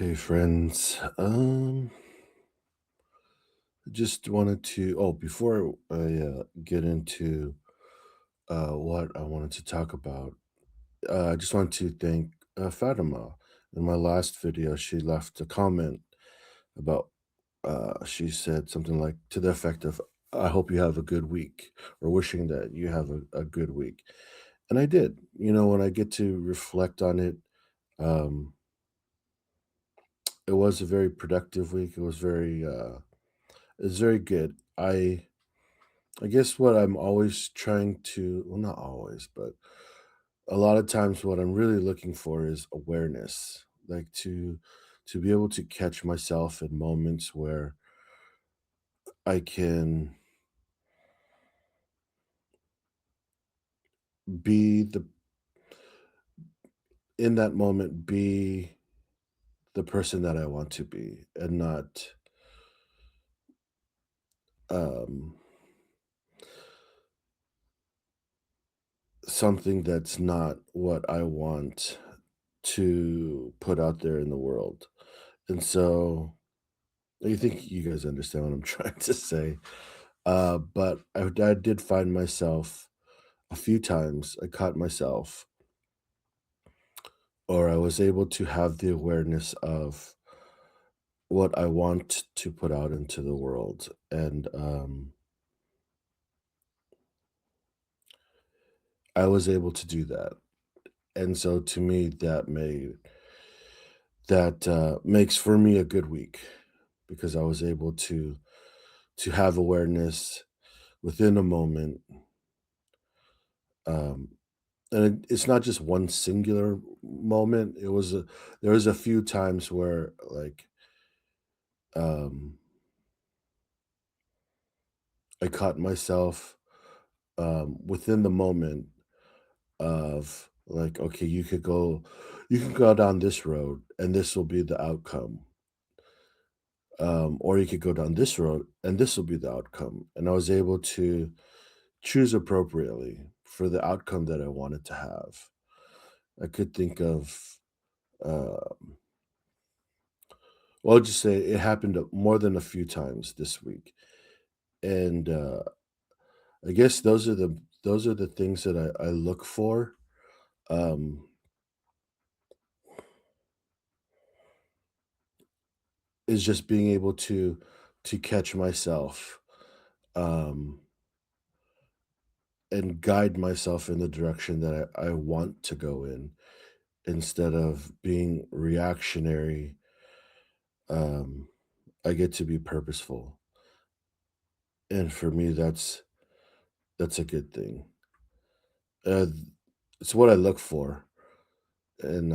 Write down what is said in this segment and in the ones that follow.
Hey friends, just wanted to. Oh, before I get into what I wanted to talk about, I just wanted to thank Fatima. In my last video, she left a comment about. She said something like to the effect of, "I hope you have a good week," or wishing that you have a good week, and I did. When I get to reflect on it, um, it was a very productive week. It's very good. I guess what I'm always trying to, well, not always, but a lot of times what I'm really looking for is awareness, like to be able to catch myself in moments where I can be the in that moment be the person that I want to be and not um something that's not what I want to put out there in the world. And so I think you guys understand what I'm trying to say. But I did find myself a few times, I caught myself, or I was able to have the awareness of what I want to put out into the world. And I was able to do that. And so to me, that makes for me a good week because I was able to have awareness within a moment. Um, it's not just one singular moment. There was a few times where um, I caught myself, within the moment of like, "Okay, you can go down this road and this will be the outcome, or you could go down this road and this will be the outcome." And I was able to choose appropriately for the outcome that I wanted to have. I could think of, uh well, I'll just say it happened more than a few times this week, and, I guess those are the things that I look for, um, is just being able to catch myself, um, and guide myself in the direction that I want to go in instead of being reactionary. um, I get to be purposeful, and for me, that's a good thing. Uh, it's what I look for in,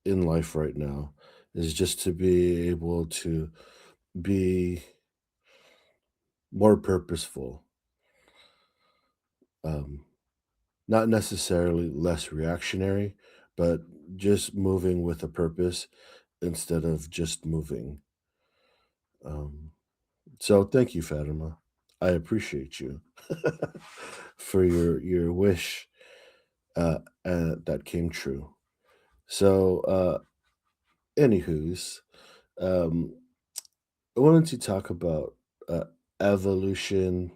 in life right now, is just to be able to be more purposeful, um, not necessarily less reactionary, but just moving with a purpose instead of just moving. Um, so thank you, Fatima. I appreciate you for your wish, that came true. So, anywho's, um, I wanted to talk about uh, evolution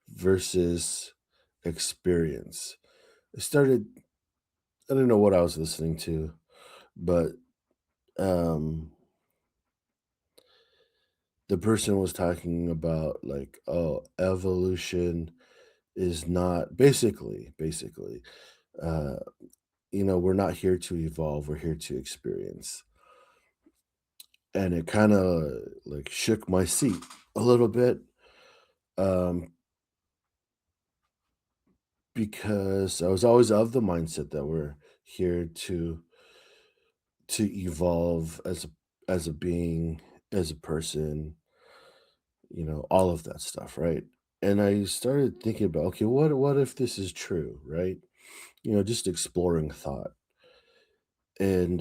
versus experience. I started, I don't know what I was listening to, but um, the person was talking about like, oh, evolution is not basically, uh, we're not here to evolve, we're here to experience. And it kind of like shook my seat a little bit, um, because I was always of the mindset that we're here to evolve as a being, as a person, all of that stuff, right? And I started thinking about, okay, what if this is true, right? Just exploring thought. And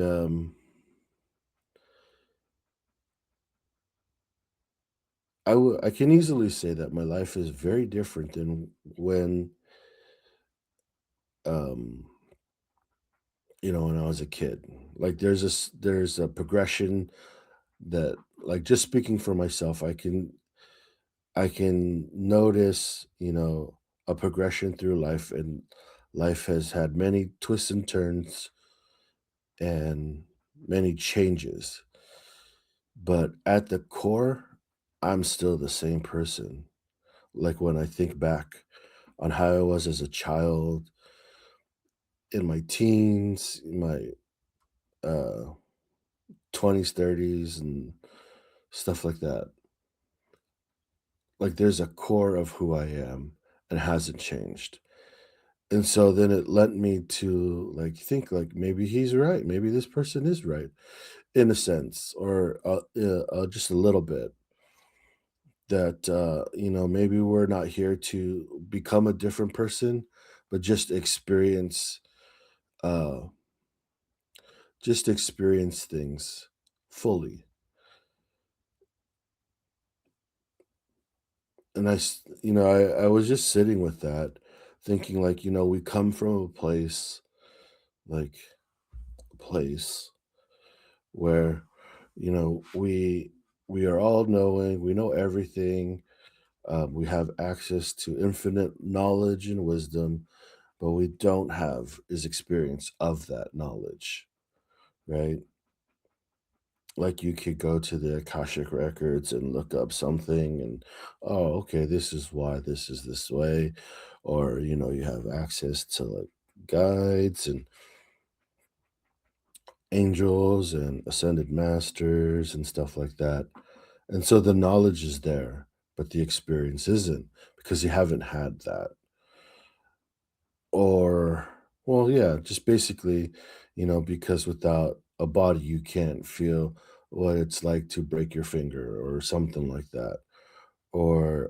I can easily say that my life is very different than when um when I was a kid. Like there's a progression that, like, just speaking for myself, I can notice, a progression through life, and life has had many twists and turns and many changes. But at the core, I'm still the same person. Like when I think back on how I was as a child, in my teens, in my uh 20s, 30s, and stuff like that. Like there's a core of who I am and hasn't changed. And so then it led me to like think like maybe he's right. Maybe this person is right in a sense, or just a little bit, that maybe we're not here to become a different person, but uh just experience things fully. And I was just sitting with that, thinking like, we come from a like place where, we are all knowing, we know everything, we have access to infinite knowledge and wisdom, but we don't have is experience of that knowledge, right? Like you could go to the Akashic records and look up something and, oh, okay, this is why this is this way. Or, you have access to like guides and angels and ascended masters and stuff like that. And so the knowledge is there, but the experience isn't, because you haven't had that. Or, well, yeah, just basically, because without a body, you can't feel what it's like to break your finger or something like that. Or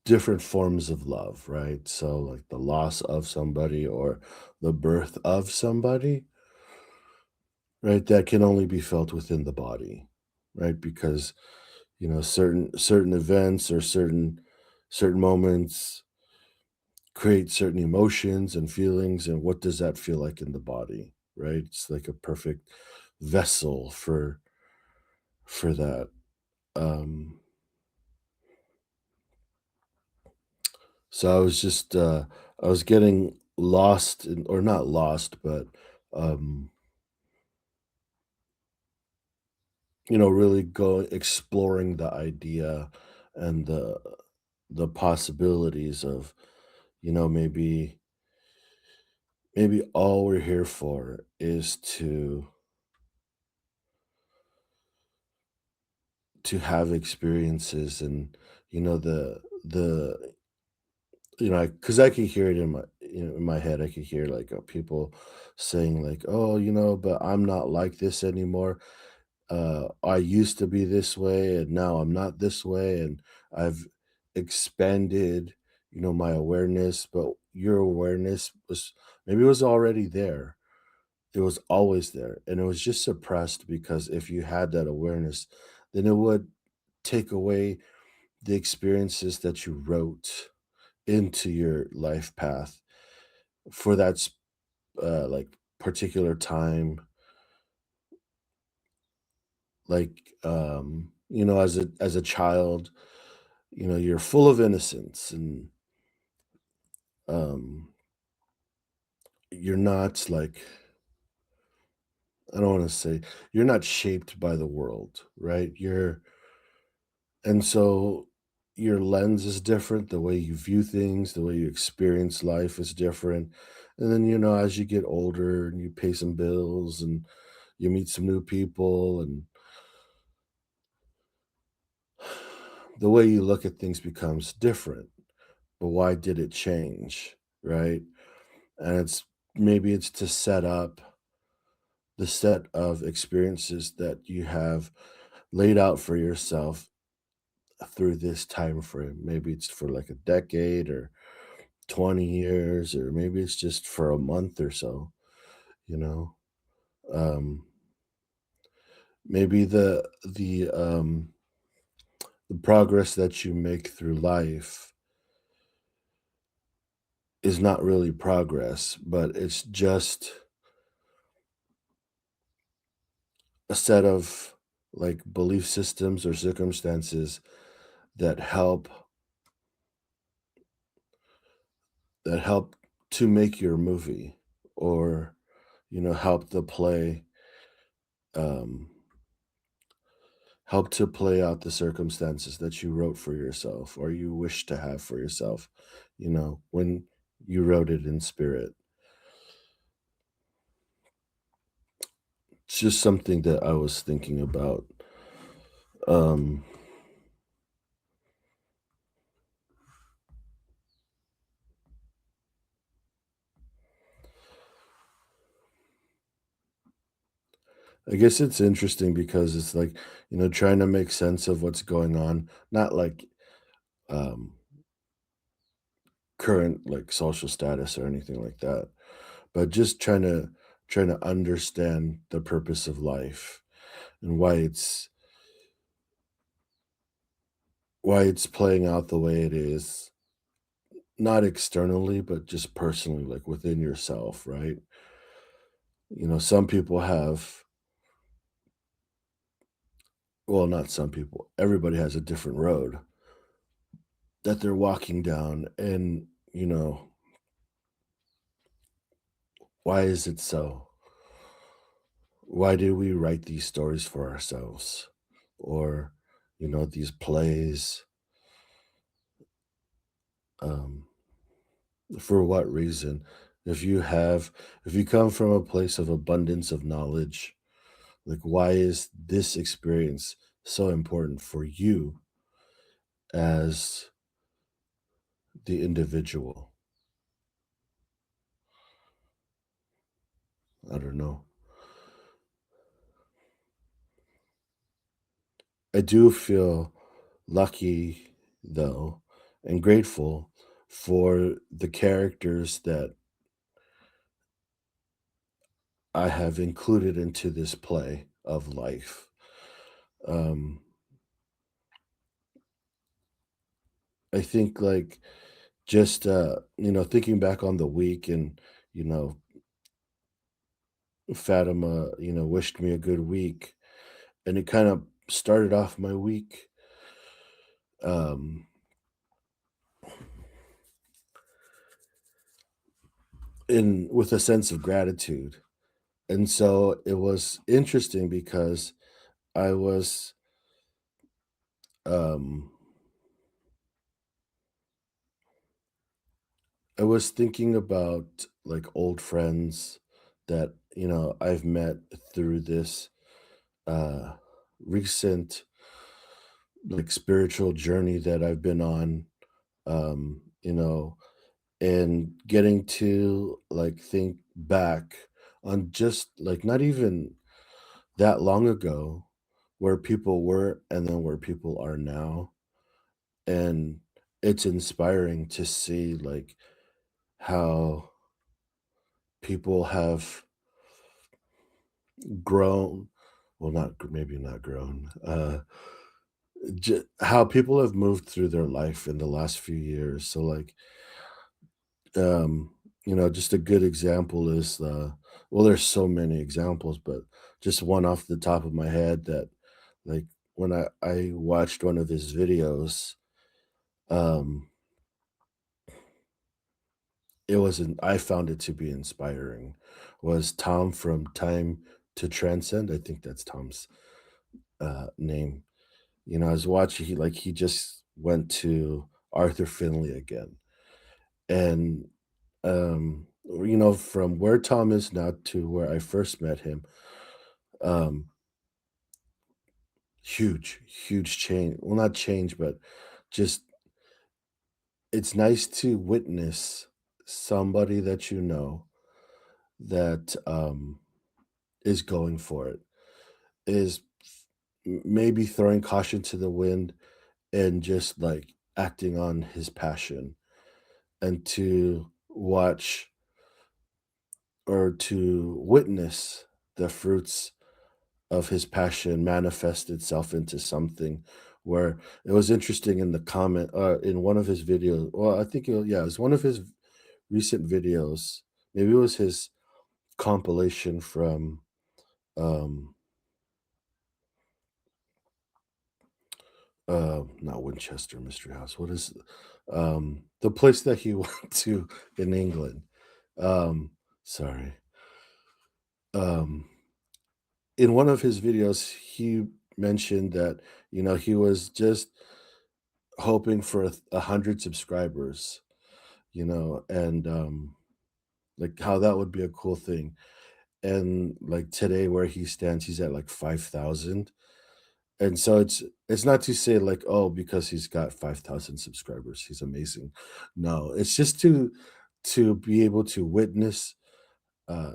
different forms of love, right? So, like the loss of somebody or the birth of somebody, right? That can only be felt within the body, right? Because certain events or certain moments create certain emotions and feelings, and what does that feel like in the body, right? It's like a perfect vessel for that. um so I was getting lost or not lost, but um really go exploring the idea and the possibilities of, maybe all we're here for is to have experiences. And the because I can hear it in my head. I could hear like people saying like, oh, but I'm not like this anymore. I used to be this way and now I'm not this way, and I've expanded, my awareness. But your awareness was, maybe it was already there. It was always there, and it was just suppressed, because if you had that awareness, then it would take away the experiences that you wrote into your life path for that like particular time. Like as a child, you're full of innocence, and um you're not like, I don't want to say, you're not shaped by the world, right? And so your lens is different, the way you view things, the way you experience life is different. And then, as you get older and you pay some bills and you meet some new people, and the way you look at things becomes different. But why did it change? Right? And maybe it's to set up the set of experiences that you have laid out for yourself through this time frame. Maybe it's for like a decade or 20 years, or maybe it's just for a month or so, you know. Um maybe the progress that you make through life is not really progress, but it's just a set of like belief systems or circumstances that help to make your movie, or help the play, um help to play out the circumstances that you wrote for yourself or you wish to have for yourself, when you wrote it in spirit. It's just something that I was thinking about. um I guess it's interesting because it's like, trying to make sense of what's going on, not like um current like social status or anything like that, but just trying to understand the purpose of life and why it's playing out the way it is, not externally, but just personally, like within yourself, right? Some people have, well, not some people, everybody has a different road that they're walking down. And, you know, why is it so? Why do we write these stories for ourselves? Or, these plays, um, for what reason? If you have, if you come from a place of abundance of knowledge, like why is this experience so important for you as the individual? I don't know. I do feel lucky though and grateful for the characters that I have included into this play of life. Um, I think like just thinking back on the week, and you know, Fatima, wished me a good week, and it kind of started off my week um in with a sense of gratitude. And so it was interesting because I was um I was thinking about like old friends that, I've met through this uh recent like spiritual journey that I've been on, um, you know, and getting to like think back on just like not even that long ago where people were and then where people are now. And it's inspiring to see like how people have grown, well, maybe not grown, how people have moved through their life in the last few years. So like, um just a good example is, well, there's so many examples, but just one off the top of my head that, like, when I watched one of his videos, um I found it to be inspiring, was Tom from Time to Transcend. I think that's Tom's name. I was watching, he just went to Arthur Finley again. And from where Tom is now to where I first met him, um, huge change. Well, not change, but just it's nice to witness somebody that that is going for it, is maybe throwing caution to the wind and just like acting on his passion, and to watch or to witness the fruits of his passion manifest itself into something. Where it was interesting in the comment, in one of his videos, well, I think yeah, it was one of his recent videos. Maybe it was his compilation from um not Winchester Mystery House. What is the place that he went to in England? Um sorry. Um in one of his videos he mentioned that, he was just hoping for 100 subscribers, and like how that would be a cool thing. And like today where he stands, he's at like 5,000. And so it's not to say like, oh, because he's got 5,000 subscribers, he's amazing. No, it's just to be able to witness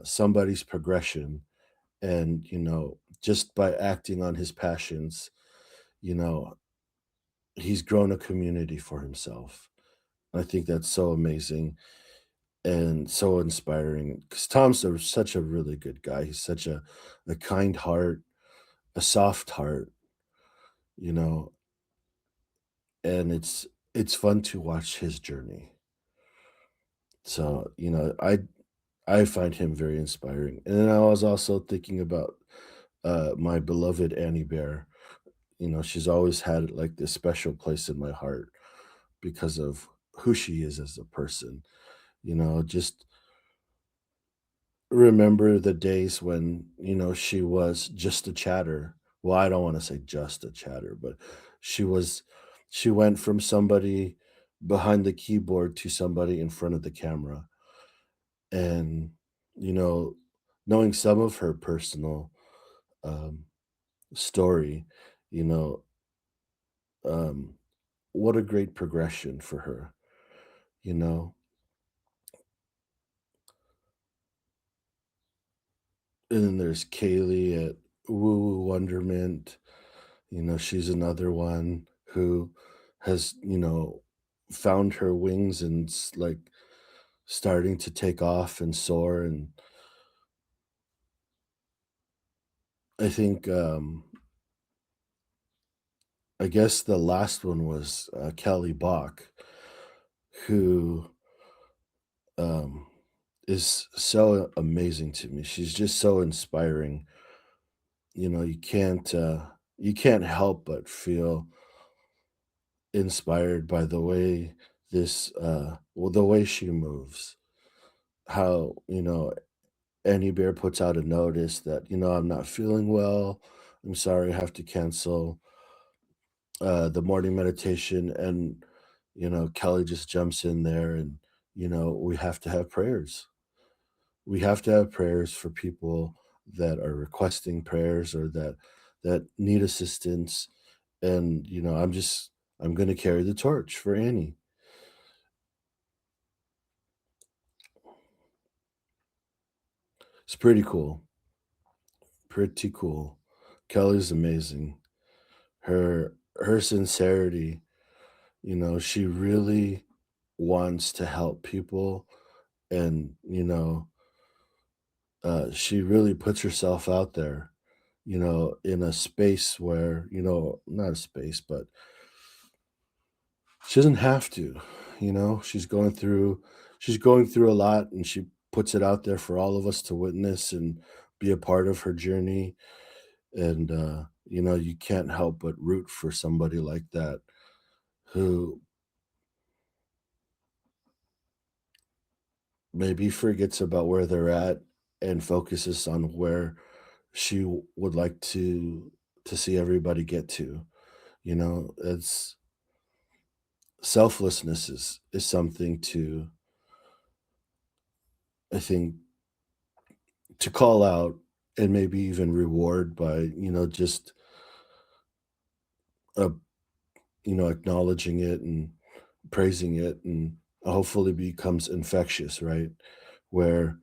somebody's progression, and just by acting on his passions, you know, he's grown a community for himself. I think that's so amazing and so inspiring because such a really good guy. He's such a kind heart, a soft heart, you know, and it's fun to watch his journey. So, I find him very inspiring. And then I was also thinking about my beloved Annie Bear. She's always had like this special place in my heart because of who she is as a person. Just remember the days when, she was just a chatter. Well, I don't want to say just a chatter, but she was she went from somebody behind the keyboard to somebody in front of the camera. And, you know, knowing some of her personal um story, you know, um what a great progression for her, you know. And then there's Kaylee at Woo Woo Wonderment. She's another one who has, found her wings and like starting to take off and soar. And I think, I guess the last one was Kelly Bach, who um, is so amazing to me. She's just so inspiring. You can't help but feel inspired by the way the way she moves. How, Annie Bear puts out a notice that, I'm not feeling well. I'm sorry, I have to cancel the morning meditation. And, Kelly just jumps in there and, we have to have prayers. We have to have prayers for people that are requesting prayers or that need assistance. And, I'm going to carry the torch for Annie. It's pretty cool. Pretty cool. Kelly's amazing. Her sincerity, she really wants to help people. And, she really puts herself out there, in a space where, not a space, but she doesn't have to, she's going through a lot, and she puts it out there for all of us to witness and be a part of her journey. And you can't help but root for somebody like that who maybe forgets about where they're at and focuses on where she would like to see everybody get to. It's selflessness is something to, I think, to call out and maybe even reward by, just uh, acknowledging it and praising it, and hopefully becomes infectious, right? Where,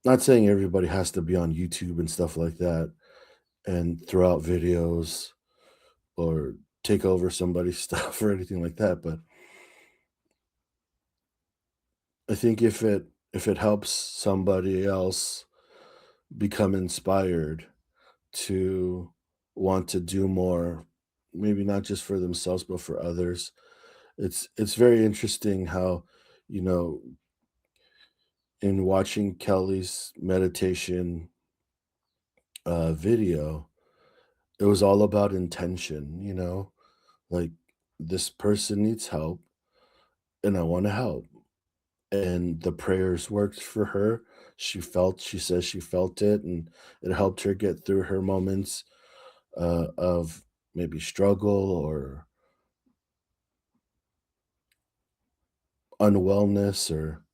not saying everybody has to be on YouTube and stuff like that and throw out videos or take over somebody's stuff or anything like that, but I think if it helps somebody else become inspired to want to do more, maybe not just for themselves but for others. It's very interesting how, you know, in watching Kelly's meditation video, it was all about intention, like this person needs help and I want to help. And the prayers worked for her. She says she felt it and it helped her get through her moments of maybe struggle or unwellness or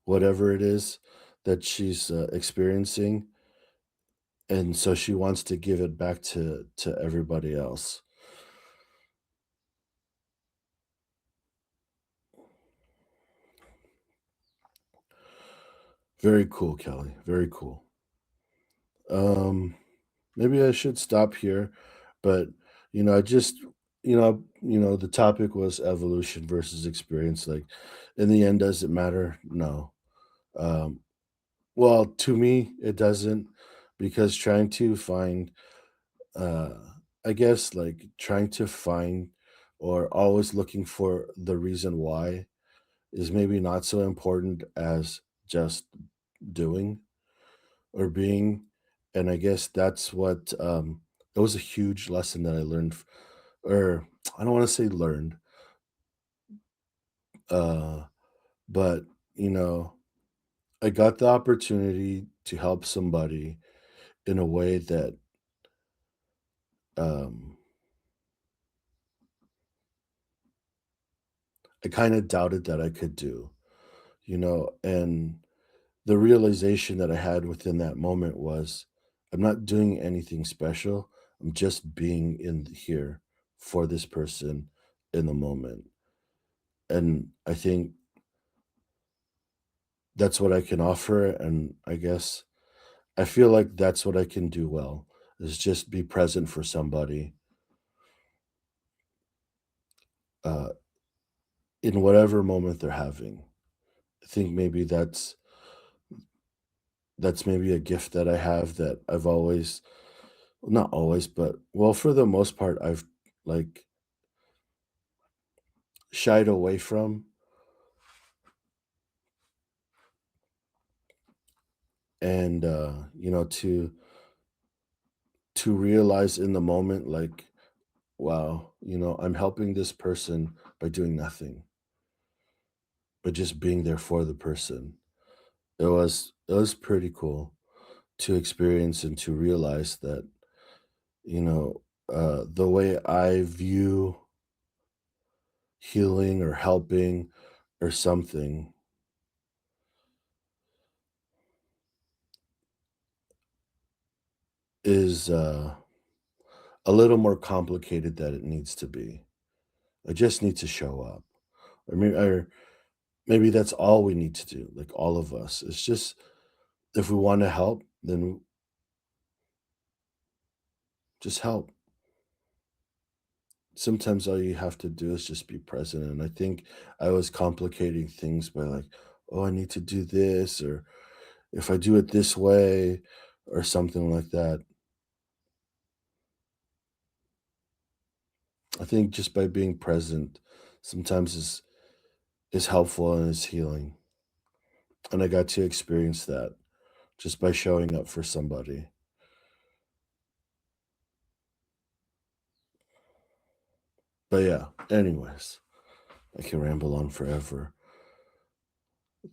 whatever it is that she's experiencing. And so she wants to give it back to everybody else. Very cool, Kelly. Very cool. Um, Maybe I should stop here, but I just the topic was evolution versus experience. Like, in the end, does it matter? No. Um, well, to me, it doesn't, because trying to find, uh, I guess, like trying to find or always looking for the reason why is maybe not so important as just doing or being. And I guess that's what it was a huge lesson that I learned, or I don't want to say learned, uh, but you know, I got the opportunity to help somebody in a way that um, I kind of doubted that I could do, and the realization that I had within that moment was I'm not doing anything special. I'm just being in here for this person in the moment. And I think that's what I can offer. And I guess I feel like that's what I can do well, is just be present for somebody uh, in whatever moment they're having. I think maybe that's maybe a gift that I have that I've always, not always, but well, for the most part, I've like shied away from. And to realize in the moment, like, wow, I'm helping this person by doing nothing, but just being there for the person. It was pretty cool to experience and to realize that, you know, the way I view healing or helping or something is a little more complicated than it needs to be. I just need to show up. Maybe that's all we need to do, like all of us. It's just, if we want to help, then just help. Sometimes all you have to do is just be present. And I think I was complicating things by like, oh, I need to do this, or if I do it this way, or something like that. I think just by being present sometimes is helpful and is healing. And I got to experience that just by showing up for somebody. But yeah, anyways, I can ramble on forever.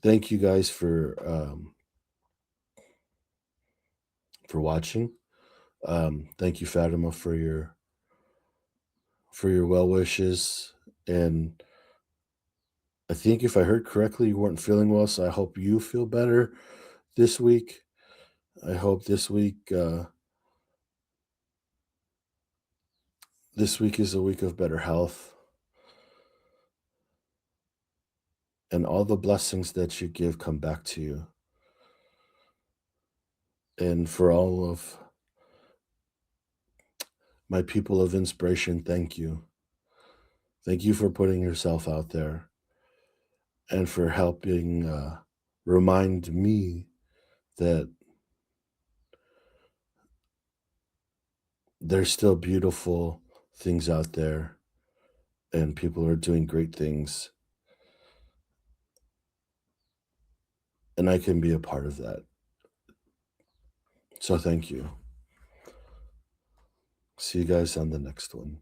Thank you guys for watching. Thank you, Fatima, for your well wishes. And I think if I heard correctly, you weren't feeling well, so I hope you feel better this week. I hope this week is a week of better health and all the blessings that you give come back to you. And for all of my people of inspiration, thank you. Thank you for putting yourself out there and for helping remind me that there's still beautiful things out there and people are doing great things. and I can be a part of that. So thank you. See you guys on the next one.